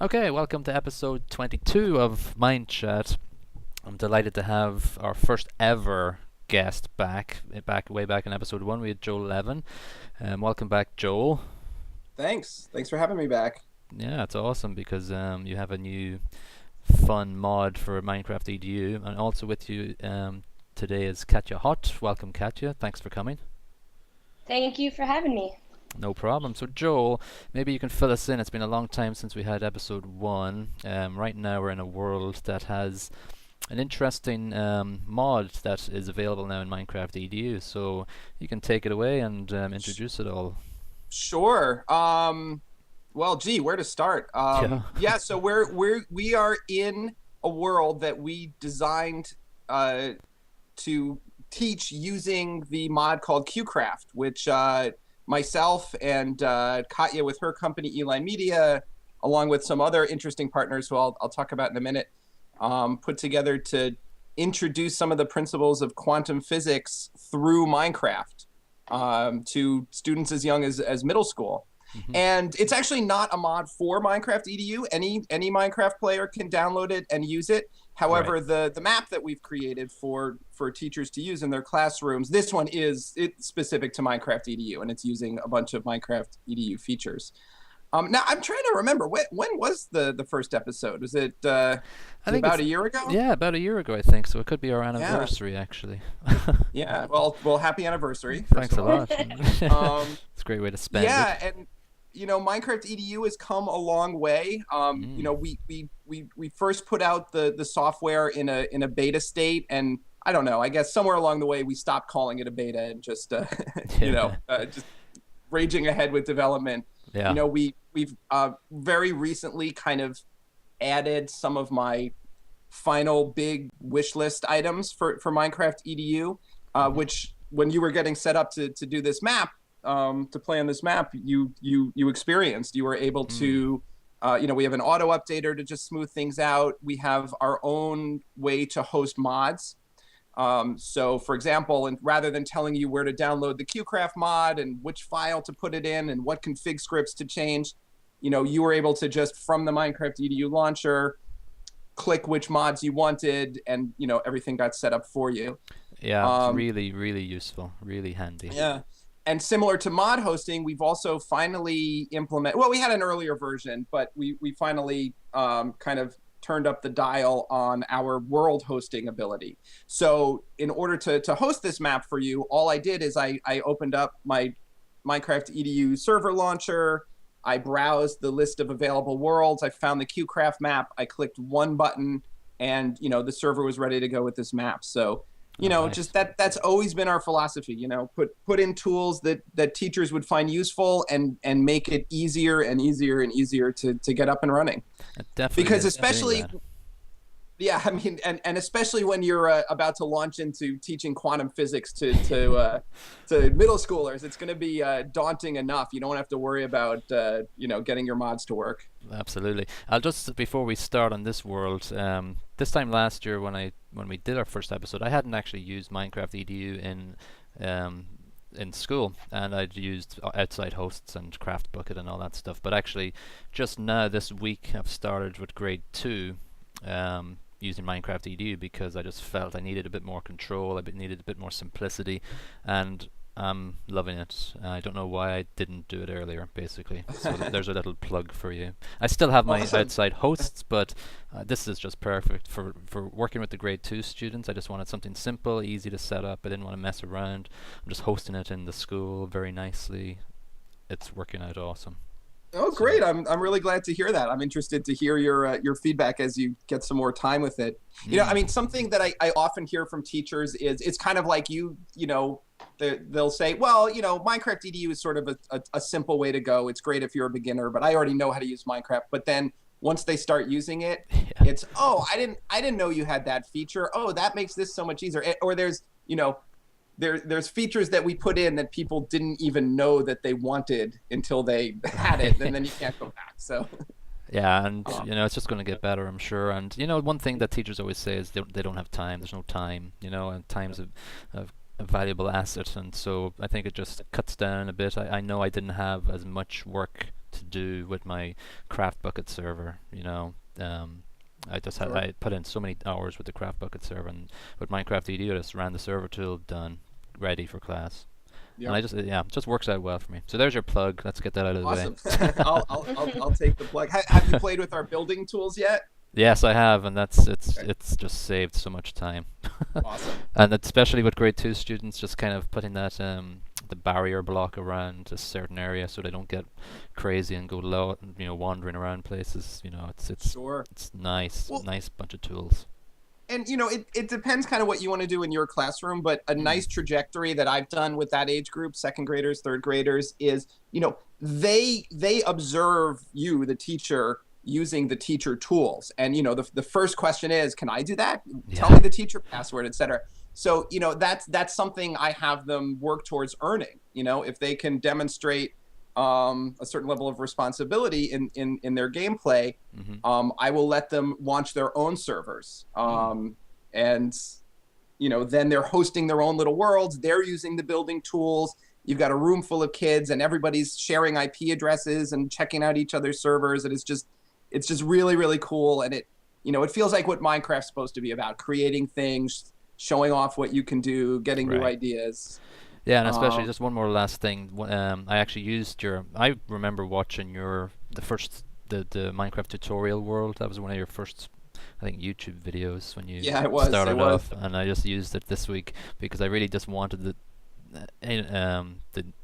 Okay, welcome to episode 22 of Mindchat. I'm delighted to have our first ever guest way back in episode 1. We had Joel Levin. Welcome back, Joel. Thanks for having me back. Yeah, it's awesome because you have a new fun mod for MinecraftEdu, and also with you today is Katya Hott. Welcome, Katya. Thanks for coming. Thank you for having me. No problem. So, Joel, maybe you can fill us in. It's been a long time since we had episode 1. Right now, we're in a world that has an interesting mod that is available now in Minecraft EDU. So, you can take it away and introduce it all. Sure. Well, gee, where to start? Yeah. Yeah, so we are in a world that we designed to teach using the mod called QCraft, which myself and Katya with her company Eli Media, along with some other interesting partners who I'll talk about in a minute, put together to introduce some of the principles of quantum physics through Minecraft to students as young as middle school. Mm-hmm. And it's actually not a mod for Minecraft EDU. Any Minecraft player can download it and use it. However, Right. the map that we've created for teachers to use in their classrooms, this one it's specific to Minecraft EDU, and it's using a bunch of Minecraft EDU features. Now I'm trying to remember when was the first episode? Was it I think about a year ago? Yeah, about a year ago, I think. So it could be our Yeah. anniversary, actually. Yeah. Well, happy anniversary. Thanks a First of all. lot. It's a great way to spend it. Yeah, and Minecraft EDU has come a long way. We first put out the software in a beta state, and I don't know. I guess somewhere along the way we stopped calling it a beta and just just raging ahead with development. Yeah. We've very recently kind of added some of my final big wish list items for Minecraft EDU, which when you were getting set up to do this map, to play on this map, you experienced. You were able to, we have an auto updater to just smooth things out. We have our own way to host mods. So, for example, and rather than telling you where to download the QCraft mod and which file to put it in and what config scripts to change, you were able to just from the Minecraft EDU launcher click which mods you wanted, and everything got set up for you. Yeah, it's really, really useful, really handy. Yeah. And similar to mod hosting, we've also finally implemented, well, we had an earlier version, but we finally kind of turned up the dial on our world hosting ability. So in order to host this map for you, all I did is I opened up my Minecraft EDU server launcher. I browsed the list of available worlds. I found the QCraft map. I clicked one button, and the server was ready to go with this map. So Nice. just that's always been our philosophy. Put in tools that teachers would find useful, and make it easier and easier and easier to get up and running. It definitely Because is doing especially, that. yeah, I mean, and especially when you're about to launch into teaching quantum physics to middle schoolers, it's going to be daunting enough. You don't have to worry about getting your mods to work. Absolutely. I'll just before we start on this world, this time last year when we did our first episode, I hadn't actually used Minecraft EDU in school, and I'd used outside hosts and Craft Bucket and all that stuff. But actually, just now this week, I've started with grade 2. Using Minecraft EDU because I just felt I needed a bit more control, needed a bit more simplicity, and I'm loving it. I don't know why I didn't do it earlier, basically. So there's a little plug for you. I still have my Awesome. outside hosts, but this is just perfect for working with the grade 2 students. I just wanted something simple, easy to set up. I didn't want to mess around. I'm just hosting it in the school very nicely. It's working out awesome. Oh, So, great! I'm really glad to hear that. I'm interested to hear your feedback as you get some more time with it. I mean, something that I often hear from teachers is it's kind of like they'll say, well, Minecraft EDU is sort of a simple way to go. It's great if you're a beginner, but I already know how to use Minecraft. But then once they start using it, yeah. it's, oh, I didn't know you had that feature. Oh, that makes this so much easier. Or there's features that we put in that people didn't even know that they wanted until they had it, and then you can't go back. So Yeah, and um, it's just going to get better, I'm sure. And one thing that teachers always say is they don't have time. There's no time, and time's a valuable asset, and so I think it just cuts down a bit. I know I didn't have as much work to do with my craft bucket server. You know, I just had Sure. I put in so many hours with the craft bucket server, and with MinecraftEdu, I just ran the server tool, done, ready for class. And I Yep. just it just works out well for me. So there's your plug. Let's get that out of the way. Awesome. I'll take the plug. Have you played with our building tools yet? Yes, I have, and Okay. it's just saved so much time. Awesome. And especially with grade 2 students, just kind of putting that the barrier block around a certain area so they don't get crazy and go low, wandering around places. Sure. It's nice, Well, nice bunch of tools. and it depends kind of what you want to do in your classroom, but a Mm. nice trajectory that I've done with that age group, second graders, third graders, is they observe you, the teacher, using the teacher tools. And the first question is, can I do that? Tell me Yeah. the teacher password, etc. So that's something I have them work towards earning. If they can demonstrate a certain level of responsibility in their gameplay, Mhm. I will let them launch their own servers. Mm. And then they're hosting their own little worlds. They're using the building tools. You've got a room full of kids, and everybody's sharing IP addresses and checking out each other's servers. And it's just really, really cool. And it feels like what Minecraft's supposed to be about: creating things, showing off what you can do, getting new Right. ideas. Yeah, and especially Um, just one more last thing. I actually used I remember watching the Minecraft tutorial world. That was one of your first, I think, YouTube videos when you yeah, it was. It started was. off, and I just used it this week because I really just wanted the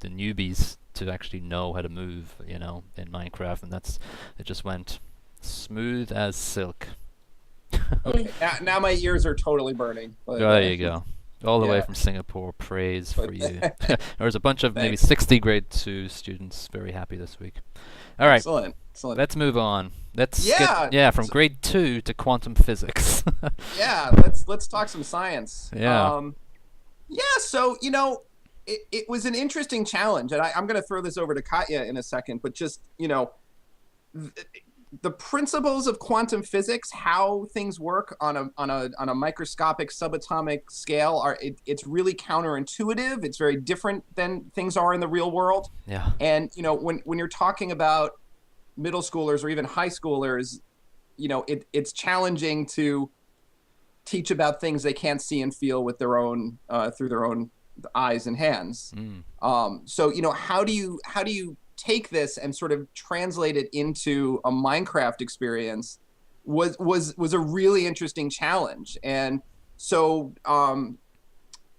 newbies to actually know how to move, in Minecraft, and it just went smooth as silk. Okay. Now my ears are totally burning. But There you go. All the way yeah. from Singapore. Praise for But you. There's a bunch of maybe thanks. 60 grade 2 students very happy this week. All right, Excellent. Excellent. let's move on. Let's get Yeah. from grade 2 to quantum physics. Yeah. Let's talk some science. Yeah. Yeah. So it was an interesting challenge, and I'm going to throw this over to Katya in a second. But just th- the principles of quantum physics, how things work on a microscopic subatomic scale, it's really counterintuitive. It's very different than things are in the real world. Yeah. And when you're talking about middle schoolers or even high schoolers, it's challenging to teach about things they can't see and feel with their own through their own eyes and hands. Mm. So how do you take this and sort of translate it into a Minecraft experience was a really interesting challenge. And so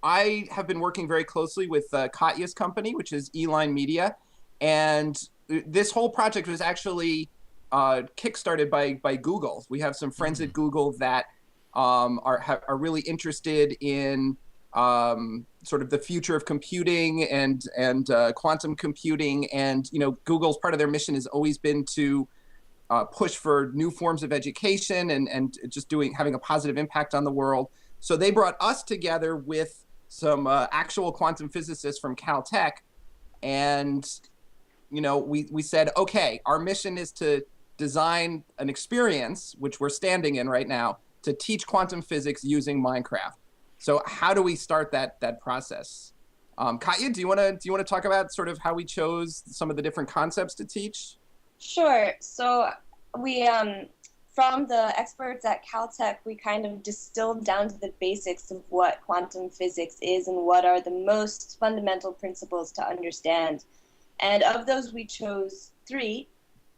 I have been working very closely with Katya's company, which is Eline Media, and this whole project was actually kickstarted by Google. We have some friends at Google that are really interested in sort of the future of computing and quantum computing. And Google's part of their mission has always been to push for new forms of education and just having a positive impact on the world. So they brought us together with some actual quantum physicists from Caltech, and we said, okay, our mission is to design an experience, which we're standing in right now, to teach quantum physics using Minecraft. So how do we start that process? Katya, do you want to talk about sort of how we chose some of the different concepts to teach? Sure. So we, from the experts at Caltech, we kind of distilled down to the basics of what quantum physics is and what are the most fundamental principles to understand. And of those, we chose 3.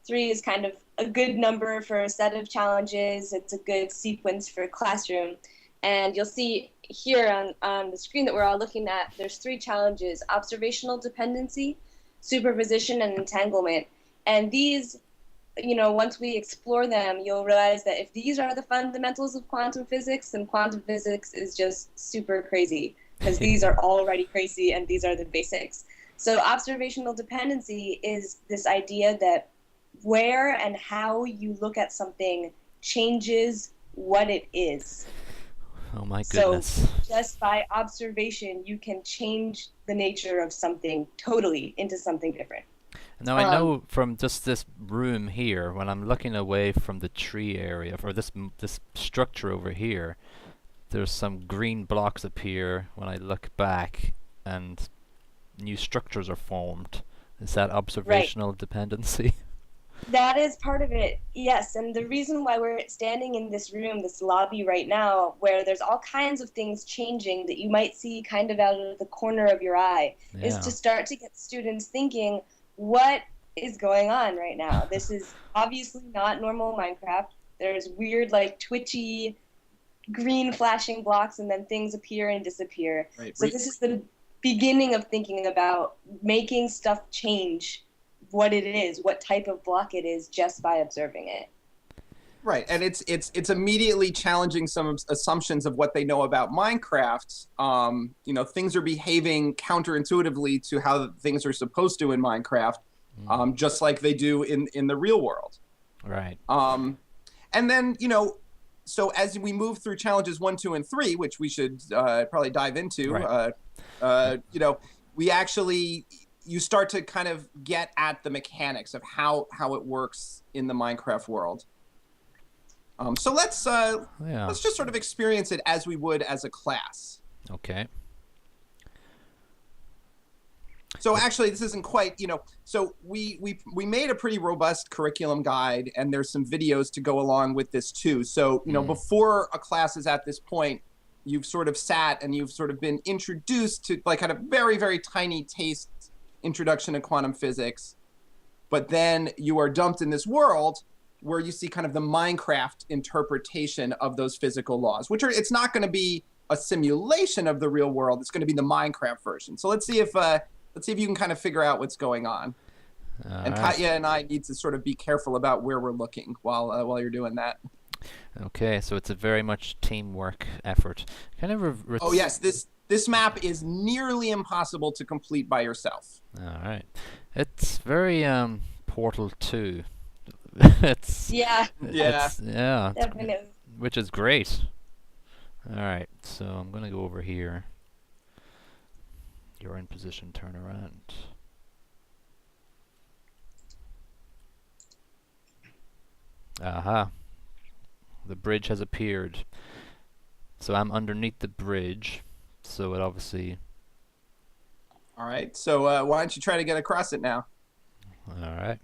3 is kind of a good number for a set of challenges. It's a good sequence for a classroom. And you'll see here on the screen that we're all looking at, there's 3 challenges: observational dependency, superposition, and entanglement. And these, once we explore them, you'll realize that if these are the fundamentals of quantum physics, then quantum physics is just super crazy, because these are already crazy and these are the basics. So observational dependency is this idea that where and how you look at something changes what it is. Oh my goodness. So just by observation, you can change the nature of something totally into something different. Now I know from just this room here, when I'm looking away from the tree area, or this structure over here, there's some green blocks appear when I look back, and new structures are formed. Is that observational dependency? That is part of it, yes. And the reason why we're standing in this room, this lobby right now, where there's all kinds of things changing that you might see kind of out of the corner of your eye, is Yeah. to start to get students thinking, what is going on right now? This is obviously not normal Minecraft. There's weird, like, twitchy, green flashing blocks, and then things appear and disappear. Right. So this is the beginning of thinking about making stuff change what it is, what type of block it is, just by observing it. Right, and it's immediately challenging some assumptions of what they know about Minecraft. You know, things are behaving counterintuitively to how things are supposed to in Minecraft, just like they do in the real world. Right. And then, you know, so as we move through challenges 1, 2, and 3, which we should probably dive into, Right. you know, we actually, you start to kind of get at the mechanics of how it works in the Minecraft world. So let's just sort of experience it as we would as a class. Okay. So actually, this isn't quite, you know, so we made a pretty robust curriculum guide, and there's some videos to go along with this too. So, you know, before a class is at this point, you've sort of sat and you've sort of been introduced to like kind of very, very tiny taste introduction to quantum physics. But then you are dumped in this world where you see kind of the Minecraft interpretation of those physical laws, which are, it's not going to be a simulation of the real world. It's going to be the Minecraft version. So let's see if you can kind of figure out what's going on. And Katya and I need to sort of be careful about where we're looking while you're doing that. Okay, so it's a very much teamwork effort. Kind of. Oh yes, this map is nearly impossible to complete by yourself. All right, it's very Portal 2. It's Yeah, definitely. which is great. All right, so I'm gonna go over here. You're in position. Turn around. Aha. The bridge has appeared. So I'm underneath the bridge. So it obviously. All right. So why don't you try to get across it now? All right.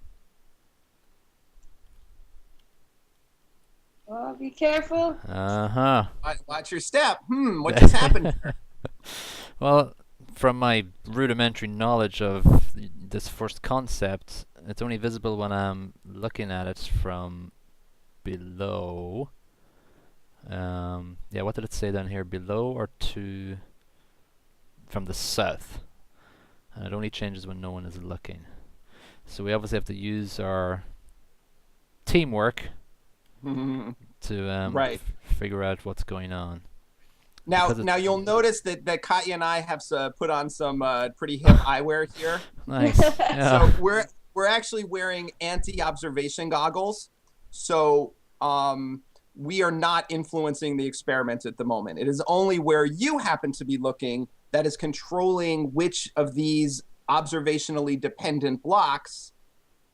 Oh, be careful. Uh-huh. Watch your step. What just happened here? Well, from my rudimentary knowledge of this first concept, it's only visible when I'm looking at it from below. Yeah, what did it say down here? Below or to from the south? And it only changes when no one is looking. So we obviously have to use our teamwork to right. figure out what's going on. Now you'll notice that Katya and I have put on some pretty hip eyewear here. Nice. Yeah. So we're actually wearing anti-observation goggles. So we are not influencing the experiment at the moment. It is only where you happen to be looking that is controlling which of these observationally dependent blocks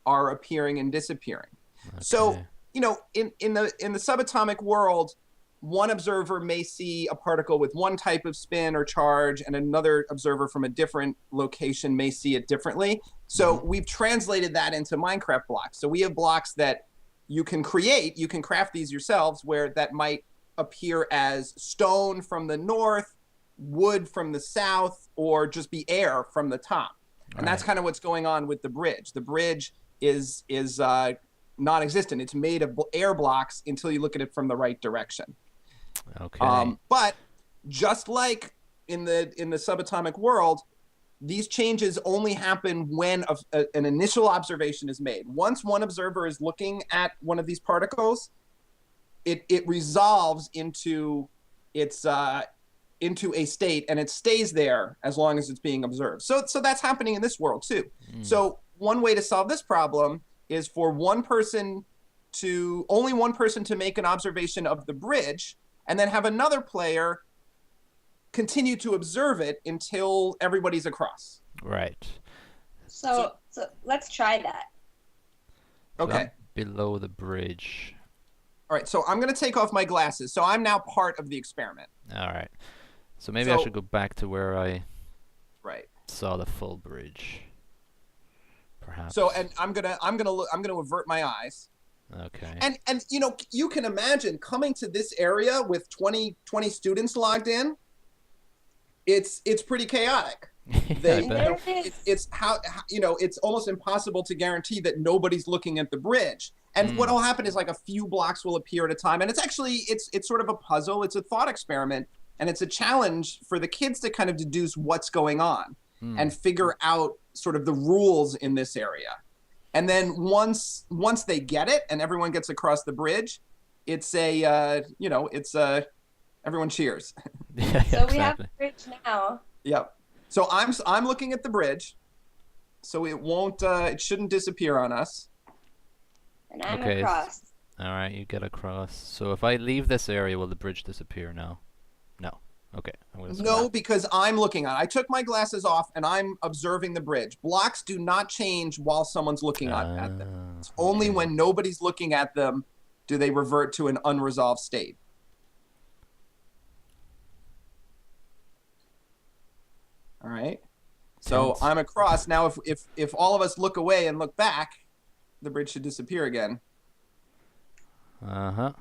are appearing and disappearing. Okay. So, you know, in the subatomic world, one observer may see a particle with one type of spin or charge, and another observer from a different location may see it differently. So we've translated that into Minecraft blocks. So we have blocks that you can create, you can craft these yourselves, where that might appear as stone from the north, wood from the south, or just be air from the top. And that's kind of what's going on with the bridge. The bridge is non-existent. It's made of air blocks until you look at it from the right direction. Okay. But just like in the subatomic world, these changes only happen when an initial observation is made. Once one observer is looking at one of these particles, it resolves into a state, and it stays there as long as it's being observed. So that's happening in this world too. So one way to solve this problem is for only one person to make an observation of the bridge, and then have another player continue to observe it until everybody's across. Right. So let's try that. Okay. Below the bridge. All right, so I'm going to take off my glasses. So I'm now part of the experiment. All right. So maybe I should go back to where I right. saw the full bridge. perhaps. So, and I'm gonna avert my eyes. Okay. And you know, you can imagine coming to this area with 20 students logged in. It's pretty chaotic. It's how you know, it's almost impossible to guarantee that nobody's looking at the bridge. And what will happen is like a few blocks will appear at a time, and it's actually it's sort of a puzzle. It's a thought experiment, and it's a challenge for the kids to kind of deduce what's going on and figure out sort of the rules in this area. And then once they get it and everyone gets across the bridge, it's a you know, it's everyone cheers. Yeah, So exactly. we have the bridge now. Yep. So I'm looking at the bridge, so it won't it shouldn't disappear on us. And I'm Okay. across. All right, you get across. So if I leave this area, will the bridge disappear now? No. Okay. I'm gonna No, because I'm looking at it. I took my glasses off and I'm observing the bridge. Blocks do not change while someone's looking at them. It's only when nobody's looking at them do they revert to an unresolved state. All right. So Tense. I'm across. Now if all of us look away and look back, the bridge should disappear again. Uh-huh.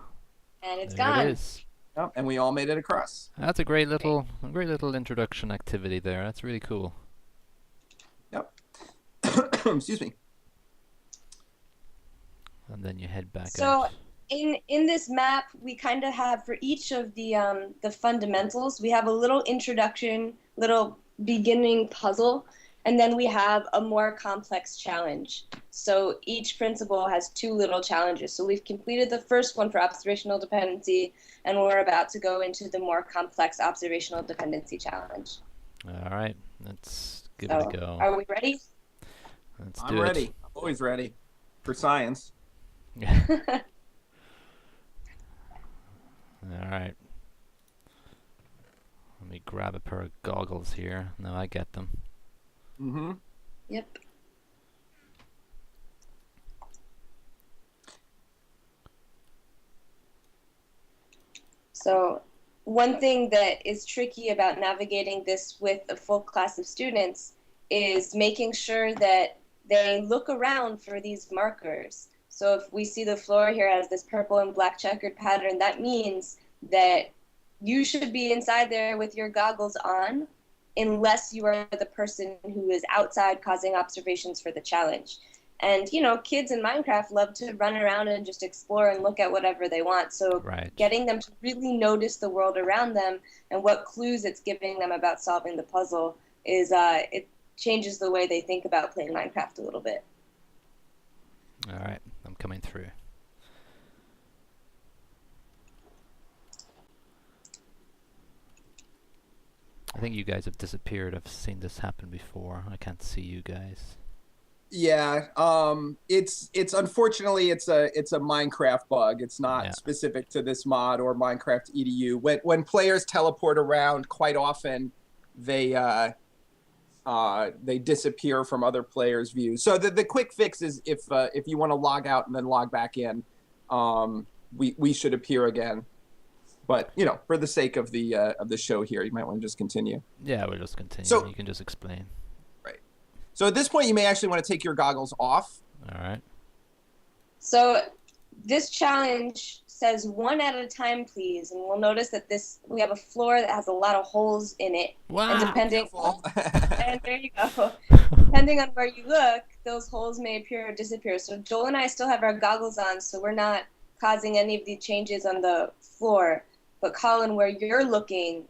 And it's There gone. it is. Yep, and we all made it across. That's a great little introduction activity there. That's really cool. Yep. Excuse me. And then you head back So out. in this map, we kind of have for each of the fundamentals, we have a little introduction, little beginning puzzle, and then we have a more complex challenge. So each principle has two little challenges. So we've completed the first one for observational dependency, and we're about to go into the more complex observational dependency challenge. All right, let's give So, it a go. are we ready? Let's I'm do ready. I'm always ready for science. it. All right. Let me grab a pair of goggles here. Now I get them. Mm-hmm. Yep. So one thing that is tricky about navigating this with a full class of students is making sure that they look around for these markers. So if we see the floor here has this purple and black checkered pattern, that means that you should be inside there with your goggles on, unless you are the person who is outside causing observations for the challenge. And, you know, kids in Minecraft love to run around and just explore and look at whatever they want. So Right. getting them to really notice the world around them and what clues it's giving them about solving the puzzle is, it changes the way they think about playing Minecraft a little bit. All right, I'm coming through. I think you guys have disappeared. I've seen this happen before. I can't see you guys. Yeah, it's unfortunately it's a Minecraft bug. It's not specific to this mod or MinecraftEdu. When players teleport around, quite often they disappear from other players' views. So the quick fix is if you want to log out and then log back in, we should appear again. But you know, for the sake of the show here, you might want to just continue. Yeah, we'll just continue. So- You can just explain. So at this point, you may actually want to take your goggles off. All right. So this challenge says one at a time, please. And we'll notice that we have a floor that has a lot of holes in it. Wow. And depending Careful. and there you go. Depending on where you look, those holes may appear or disappear. So Joel and I still have our goggles on, so we're not causing any of the changes on the floor. But Colin, where you're looking,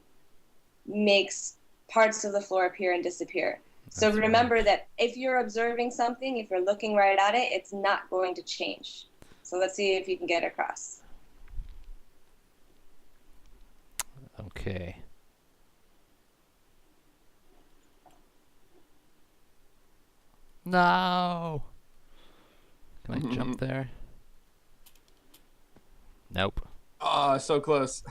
makes parts of the floor appear and disappear. So That's remember that if you're observing something, if you're looking right at it, it's not going to change. So let's see if you can get across. Okay. No. Can I jump there? Nope. Oh, so close.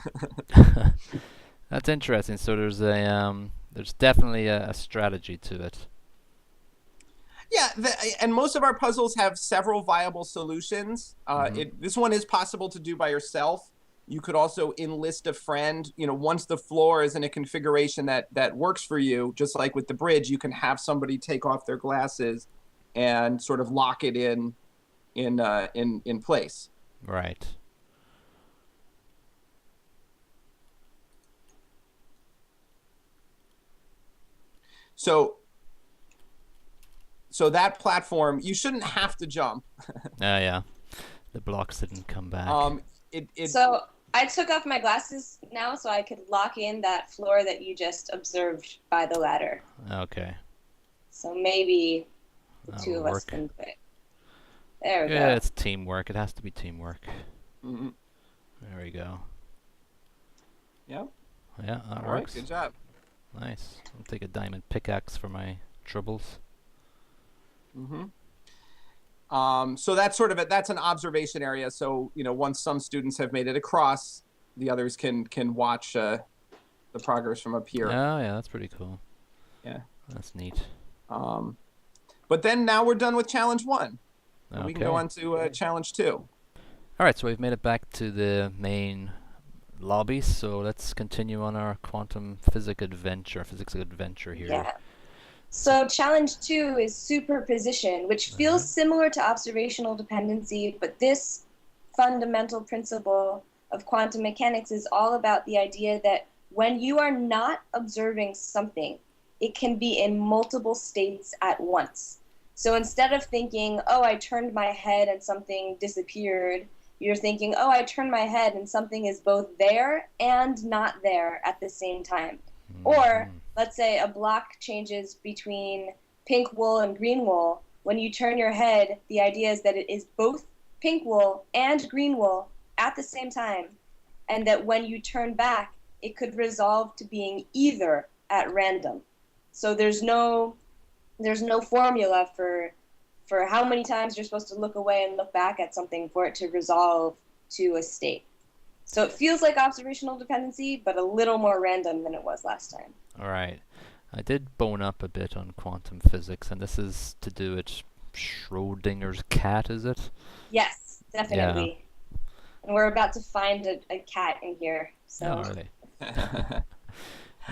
That's interesting. So there's there's definitely a strategy to it. Yeah, and most of our puzzles have several viable solutions. This one is possible to do by yourself. You could also enlist a friend. You know, once the floor is in a configuration that works for you, just like with the bridge, you can have somebody take off their glasses and sort of lock it in place. Right. So that platform, you shouldn't have to jump. Yeah. The blocks didn't come back. So I took off my glasses now so I could lock in that floor that you just observed by the ladder. Okay. So maybe the That'll two of us work. can do it. There we Yeah, go. it's teamwork. It has to be teamwork. Mm-hmm. There we go. Yeah. Yeah, that All right. works. Good job. Nice. I'll take a diamond pickaxe for my troubles. Mm-hmm. So that's that's an observation area. So once some students have made it across, the others can watch the progress from up here. Oh yeah, that's pretty cool. Yeah. That's neat. But then now we're done with challenge 1. Okay. We can go on to challenge 2. All right, so we've made it back to the main lobby. So let's continue on our quantum physics adventure here. Yeah. So challenge 2 is superposition, which feels similar to observational dependency, but this fundamental principle of quantum mechanics is all about the idea that when you are not observing something, it can be in multiple states at once. So instead of thinking, oh, I turned my head and something disappeared, you're thinking, oh, I turned my head and something is both there and not there at the same time. Or let's say a block changes between pink wool and green wool. When you turn your head, the idea is that it is both pink wool and green wool at the same time, and that when you turn back, it could resolve to being either at random. So there's no formula for how many times you're supposed to look away and look back at something for it to resolve to a state. So it feels like observational dependency, but a little more random than it was last time. All right. I did bone up a bit on quantum physics, and this is to do with Schrodinger's cat, is it? Yes, definitely. Yeah. And we're about to find a cat in here. So. Oh, really?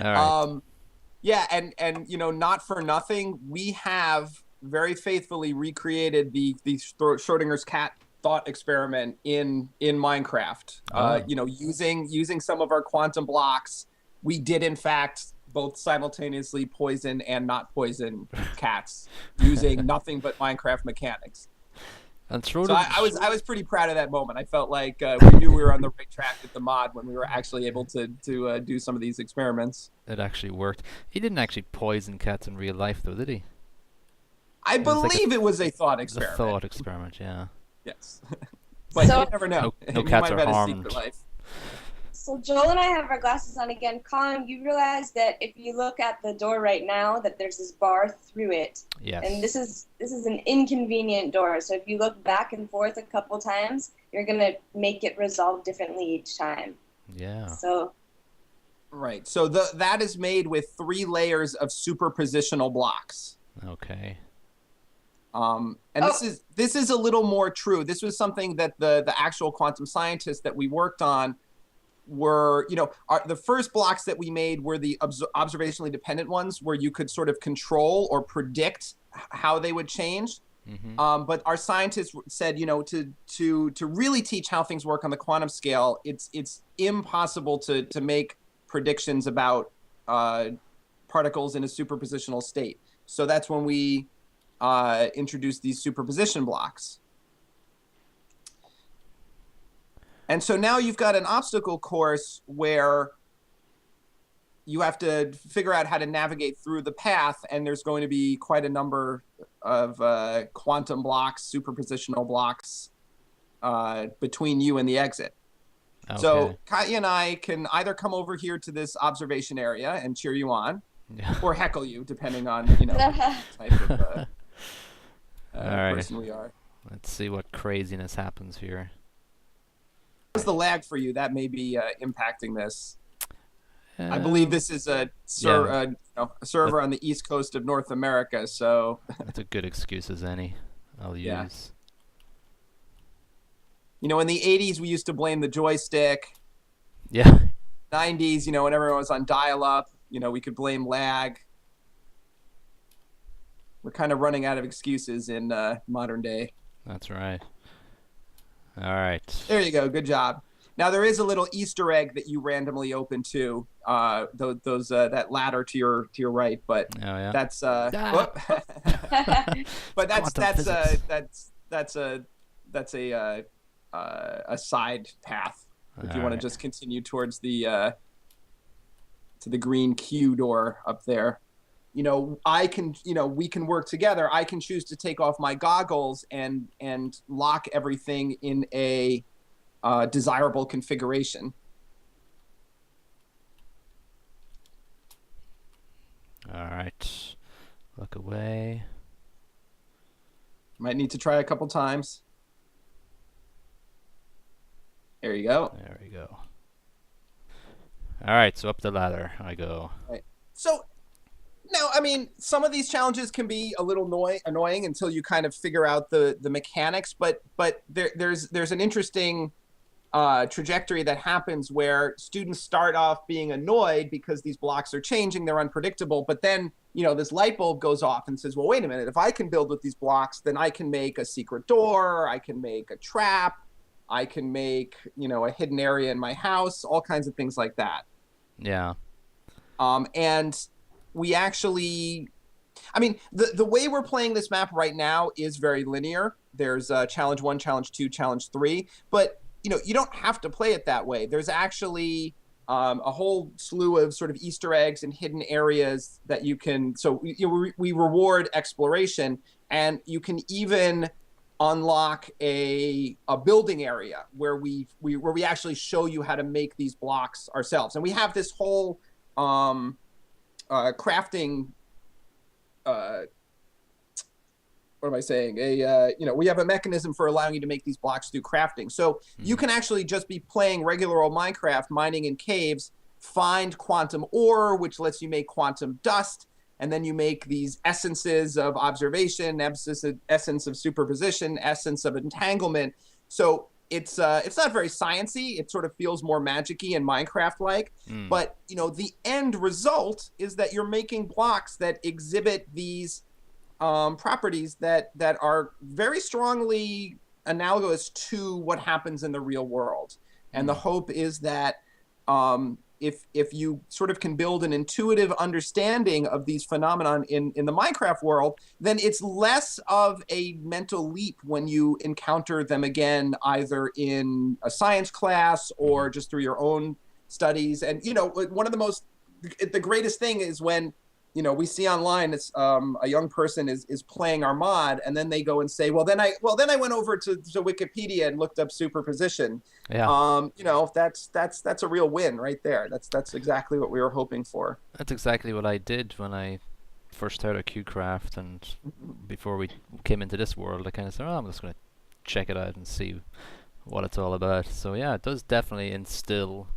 All right. Yeah, and not for nothing, we have very faithfully recreated the Schrodinger's cat thought experiment in Minecraft. Using some of our quantum blocks, we did in fact both simultaneously poison and not poison cats using nothing but Minecraft mechanics. And so I was pretty proud of that moment. I felt like we knew we were on the right track with the mod when we were actually able to do some of these experiments. It actually worked. He didn't actually poison cats in real life, though, did he? I believe it was a thought experiment. A thought experiment, yeah. Yes. But you never know. No cats are harmed. So Joel and I have our glasses on again. Colin, you realize that if you look at the door right now, that there's this bar through it. Yes. And this is an inconvenient door. So if you look back and forth a couple times, you're gonna make it resolve differently each time. Yeah. So. Right. So that is made with 3 layers of superpositional blocks. Okay. This is a little more true. This was something that the actual quantum scientists that we worked on were, the first blocks that we made were the observationally dependent ones where you could sort of control or predict how they would change. Mm-hmm. But our scientists said, to really teach how things work on the quantum scale, it's impossible to make predictions about particles in a superpositional state. So that's when we introduced these superposition blocks. And so now you've got an obstacle course where you have to figure out how to navigate through the path, and there's going to be quite a number of quantum blocks, superpositional blocks between you and the exit. Okay. So Katya and I can either come over here to this observation area and cheer you on, or heckle you, depending on the type of person we are. Let's see what craziness happens here. What's the lag for you? That may be impacting this. I believe this is a server on the east coast of North America, so that's a good excuse as any I'll use. In the 80s, we used to blame the joystick. Yeah. 90s, when everyone was on dial-up, we could blame lag. We're kind of running out of excuses in modern day. That's right. All right. There you go. Good job. Now there is a little Easter egg that you randomly open too. Those that ladder to your right, but that's but that's a side path if you want to just continue towards the to the green Q door up there. We can work together. I can choose to take off my goggles and lock everything in a desirable configuration. All right. Look away. Might need to try a couple times. There you go. There we go. All right, so up the ladder I go. Right. So now, I mean, some of these challenges can be a little annoying until you kind of figure out the mechanics, but there's an interesting trajectory that happens where students start off being annoyed because these blocks are changing, they're unpredictable, but then, this light bulb goes off and says, well, wait a minute, if I can build with these blocks, then I can make a secret door, I can make a trap, I can make, a hidden area in my house, all kinds of things like that. Yeah. And we actually, I mean, the way we're playing this map right now is very linear. There's challenge 1, challenge 2, challenge 3, but you don't have to play it that way. There's actually a whole slew of sort of Easter eggs and hidden areas that you can. So we reward exploration, and you can even unlock a building area where we actually show you how to make these blocks ourselves. And we have this whole crafting. What am I saying? We have a mechanism for allowing you to make these blocks through crafting. So you can actually just be playing regular old Minecraft, mining in caves, find quantum ore, which lets you make quantum dust, and then you make these essences of observation, essence of superposition, essence of entanglement. So it's not very sciencey. It sort of feels more magic-y and Minecraft-like. But the end result is that you're making blocks that exhibit these properties that are very strongly analogous to what happens in the real world. And the hope is that if you sort of can build an intuitive understanding of these phenomenon in the Minecraft world, then it's less of a mental leap when you encounter them again, either in a science class or just through your own studies. And one of the greatest thing is when we see online it's a young person is playing our mod, and then they go and say, well then I went over to Wikipedia and looked up superposition. Yeah. That's a real win right there. That's exactly what we were hoping for. That's exactly what I did when I first started QCraft, and before we came into this world, I kind of said, I'm just going to check it out and see what it's all about. So yeah, it does definitely instill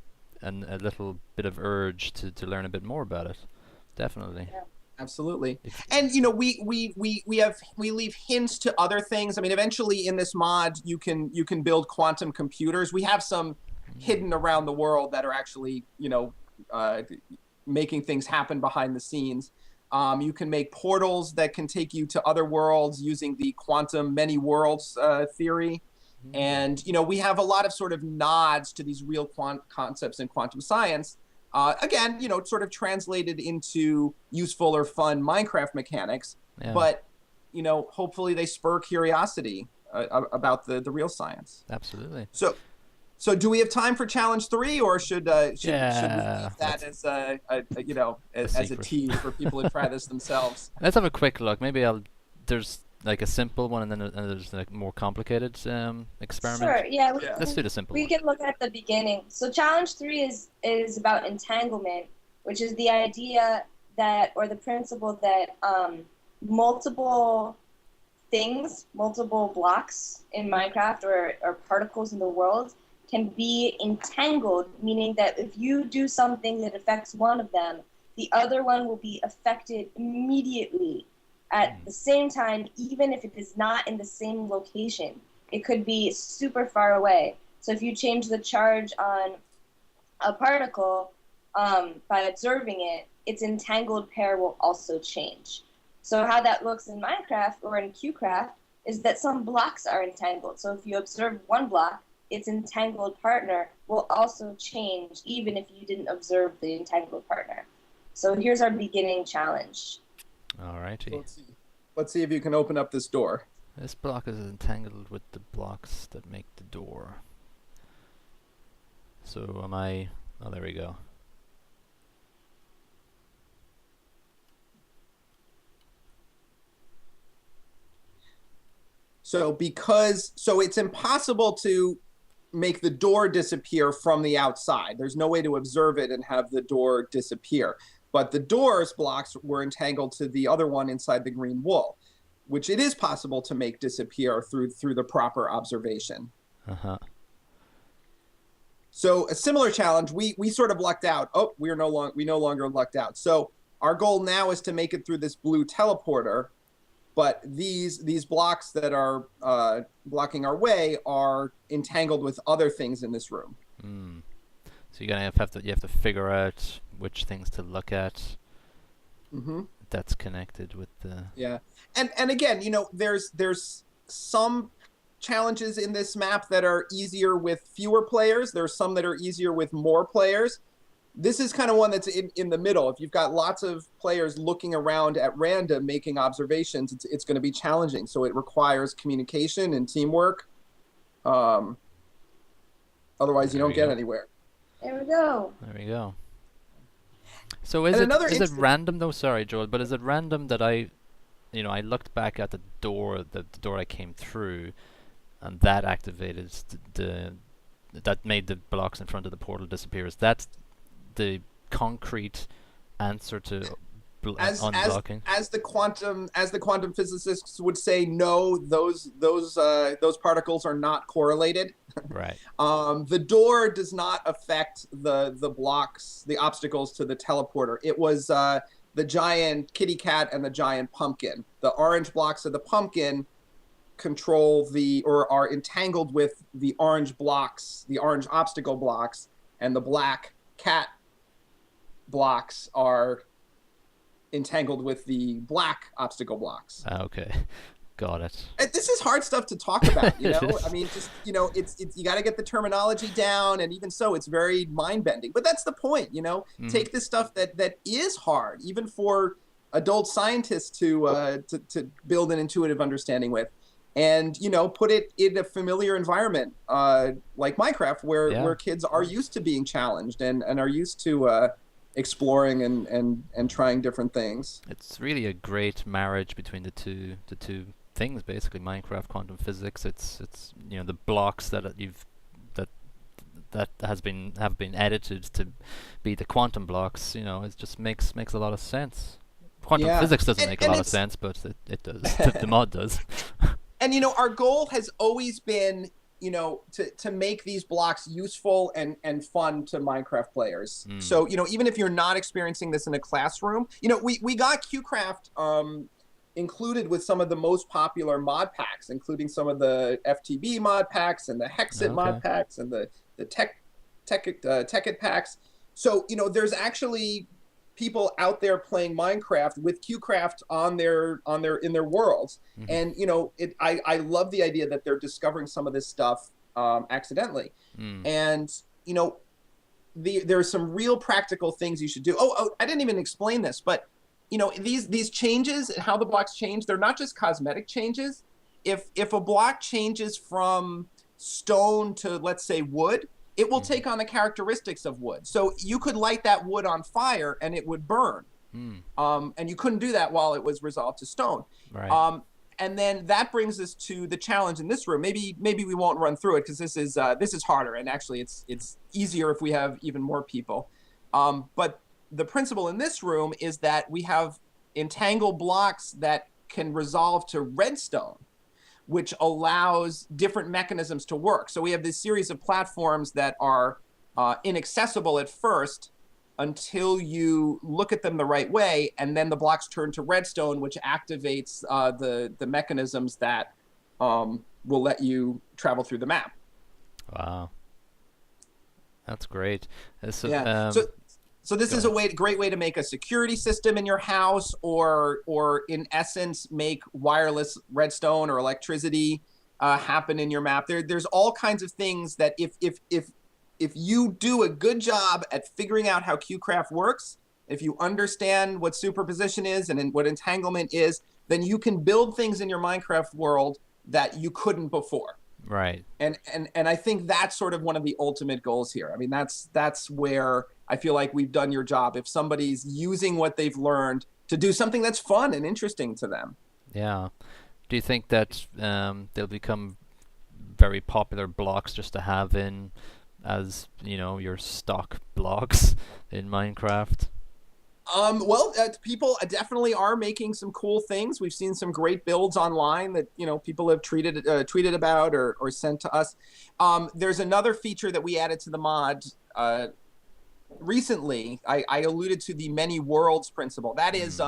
a little bit of urge to learn a bit more about it. Definitely. Yeah, absolutely. And we leave hints to other things. I mean, eventually in this mod you can build quantum computers. We have some hidden around the world that are actually making things happen behind the scenes. You can make portals that can take you to other worlds using the quantum many worlds theory. And we have a lot of sort of nods to these real concepts in quantum science. Again, sort of translated into useful or fun Minecraft mechanics, but, hopefully they spur curiosity about the real science. Absolutely. So do we have time for challenge 3, or should we leave that as as a tease for people to try this themselves? Let's have a quick look. Maybe there's like a simple one, and then there's like more complicated experiment. Sure. Yeah. Let's do the simple one. We can look at the beginning. So challenge 3 is about entanglement, which is the idea that, or the principle that multiple blocks in Minecraft or particles in the world can be entangled, meaning that if you do something that affects one of them, the other one will be affected immediately at the same time, even if it is not in the same location. It could be super far away. So if you change the charge on a particle by observing it, its entangled pair will also change. So how that looks in Minecraft or in QCraft is that some blocks are entangled. So if you observe one block, its entangled partner will also change even if you didn't observe the entangled partner. So here's our beginning challenge. Alrighty. Let's see if you can open up this door. This block is entangled with the blocks that make the door. So am I... Oh, there we go. So it's impossible to make the door disappear from the outside. There's no way to observe it and have the door disappear. But the door's blocks were entangled to the other one inside the green wool, which it is possible to make disappear through the proper observation. Uh-huh. So a similar challenge, we sort of lucked out. Oh, we no longer lucked out. So our goal now is to make it through this blue teleporter, but these blocks that are blocking our way are entangled with other things in this room. Mm. So you have to figure out which things to look at. Mm-hmm. That's connected with the... Yeah, and again, there's some challenges in this map that are easier with fewer players. There's some that are easier with more players. This is kind of one that's in the middle. If you've got lots of players looking around at random, making observations, it's going to be challenging. So it requires communication and teamwork. Otherwise, you don't get anywhere. There we go. There we go. So is it random though? Sorry, Joel, but is it random that I looked back at the door I came through, and that activated that made the blocks in front of the portal disappear? Is that the concrete answer to unblocking? As the quantum physicists would say, no, those particles are not correlated. Right. The door does not affect the blocks, the obstacles to the teleporter. It was the giant kitty cat and the giant pumpkin. The orange blocks of the pumpkin control or are entangled with the orange blocks, the orange obstacle blocks, and the black cat blocks are entangled with the black obstacle blocks. Okay, got it. And this is hard stuff to talk about, I mean, just, it's you got to get the terminology down, and even so, it's very mind-bending. But that's the point, Take this stuff that is hard, even for adult scientists to build an intuitive understanding with, and put it in a familiar environment like Minecraft, where kids are used to being challenged and are used to exploring and trying different things. It's really a great marriage between the two things, basically. Minecraft, quantum physics. It's the blocks that have been edited to be the quantum blocks. It just makes a lot of sense. Quantum physics doesn't make a lot of sense, but it does. The mod does. And our goal has always been to make these blocks useful and fun to Minecraft players. So, even if you're not experiencing this in a classroom, we got QCraft included with some of the most popular mod packs, including some of the FTB mod packs and the Hexit mod packs and the Tekkit packs. So, there's actually people out there playing Minecraft with QCraft in their worlds. Mm-hmm. And I love the idea that they're discovering some of this stuff accidentally. And there's some real practical things you should do. Oh, I didn't even explain this, but these changes and how the blocks change, they're not just cosmetic changes. If a block changes from stone to, let's say, wood, it will take on the characteristics of wood. So you could light that wood on fire and it would burn. And you couldn't do that while it was resolved to stone. Right. And then that brings us to the challenge in this room. Maybe we won't run through it because this is harder, and actually it's easier if we have even more people. But the principle in this room is that we have entangled blocks that can resolve to redstone, which allows different mechanisms to work. So we have this series of platforms that are inaccessible at first until you look at them the right way, and then the blocks turn to redstone, which activates the mechanisms that will let you travel through the map. Wow. That's great. So So this is a great way to make a security system in your house, or in essence make wireless redstone or electricity happen in your map. There's all kinds of things that if you do a good job at figuring out how QCraft works, if you understand what superposition is and what entanglement is, then you can build things in your Minecraft world that you couldn't before. Right. And I think that's sort of one of the ultimate goals here. I mean, that's where I feel like we've done your job. If somebody's using what they've learned to do something that's fun and interesting to them. Yeah. Do you think that they'll become very popular blocks just to have in as, you know, your stock blocks in Minecraft? Well, people definitely are making some cool things. We've seen some great builds online that, you know, people have tweeted about or sent to us. There's another feature that we added to the mod recently. I alluded to the many worlds principle. That is,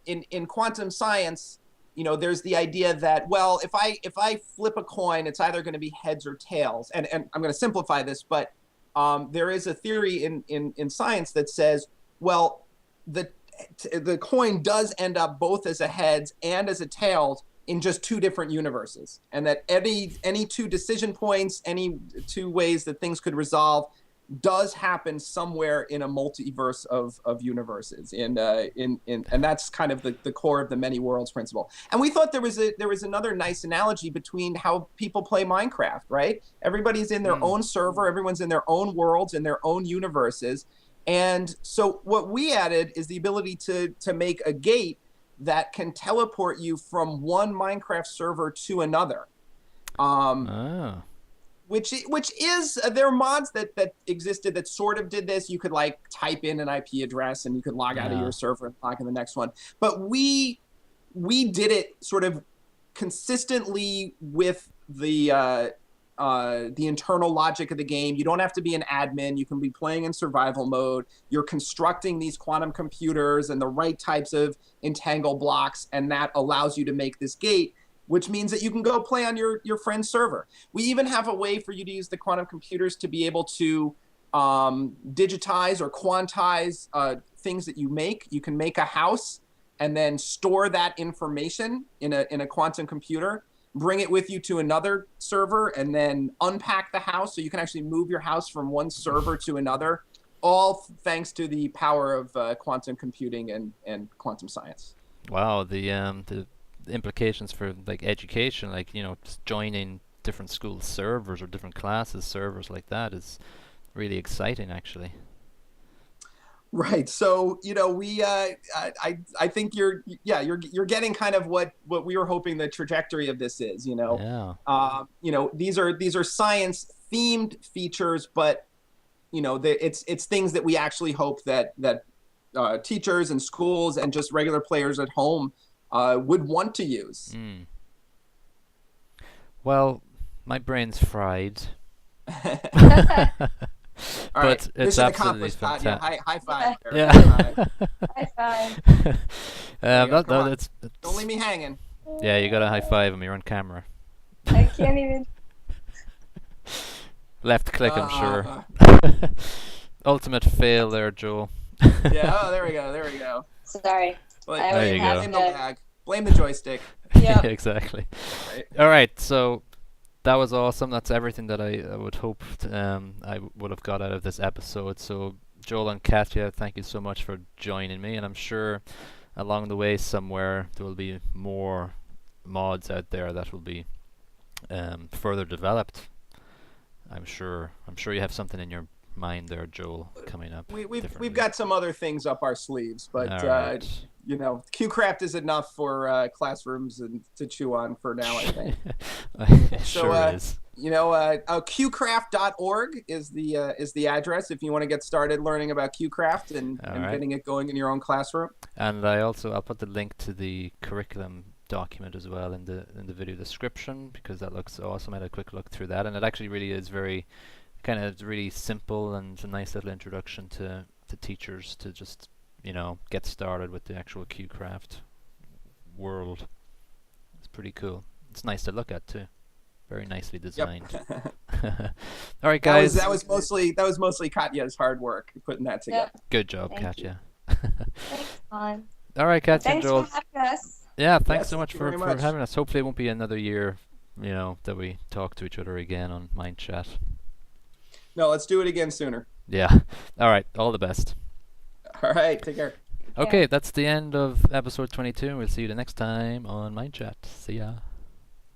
in quantum science, you know, there's the idea that, well, if I flip a coin, it's either going to be heads or tails. And I'm going to simplify this, but there is a theory in science that says, well, the coin does end up both as a heads and as a tails in just two different universes, and that any two decision points, any two ways that things could resolve, does happen somewhere in a multiverse of universes. And that's kind of the core of the many worlds principle. And we thought there was another nice analogy between how people play Minecraft, right? Everybody's in their own server, everyone's in their own worlds, in their own universes. And so what we added is the ability to make a gate that can teleport you from one Minecraft server to another. Which is, there are mods that existed that sort of did this. You could like type in an IP address and you could log out of your server and log in the next one. But we did it sort of consistently with the internal logic of the game. You don't have to be an admin. You can be playing in survival mode. You're constructing these quantum computers and the right types of entangle blocks, and that allows you to make this gate, which means that you can go play on your friend's server. We even have a way for you to use the quantum computers to be able to digitize or quantize things that you make. You can make a house and then store that information in a quantum computer, bring it with you to another server, and then unpack the house so you can actually move your house from one server to another, all thanks to the power of quantum computing and quantum science. Wow, the implications for like education, like, you know, just joining different school servers or different classes servers like that is really exciting, actually. Right. So, you know, we I think you're getting kind of what we were hoping the trajectory of this is, you know. Yeah. You know, these are science themed features, but you know, it's things that we actually hope that teachers and schools and just regular players at home would want to use. Well, my brain's fried. All but right. it's absolutely fantastic. Yeah, high five. Yeah. High five. Don't leave me hanging. Yeah, you got to high five him. You're on camera. I can't even. Left click, I'm sure. Ultimate fail there, Joel. Yeah. Oh, there we go. Sorry. There you go. Blame the joystick. Yeah. Exactly. Right. All right. So that was awesome. That's everything that I would hope I would have got out of this episode. So Joel and Katya, thank you so much for joining me, and I'm sure along the way somewhere there will be more mods out there that will be further developed. I'm sure you have something in your mind there, Joel, coming up. We've got some other things up our sleeves, but right. You know, QCraft is enough for classrooms and to chew on for now, I think. It So, sure is. You know, QCraft.org is the address if you want to get started learning about QCraft and getting it going in your own classroom. And I'll put the link to the curriculum document as well in the video description, because that looks awesome. I had a quick look through that, and it actually really is very kind of really simple and a nice little introduction to teachers to just, you know, get started with the actual QCraft world. It's pretty cool. It's nice to look at too. Very nicely designed. Yep. All right, guys. That was mostly Katya's hard work putting that together. Yep. Good job, Thank Katya. Thanks, Con. All right, Katya and Thanks Joel. for having us. Yeah, thanks Yes, so thank much you for, very much. having us. Hopefully it won't be another year, that we talk to each other again on Mindchat. No, let's do it again sooner. Yeah. All right. All the best. All right, take care. Okay, that's the end of episode 22. We'll see you the next time on Mindchat. See ya.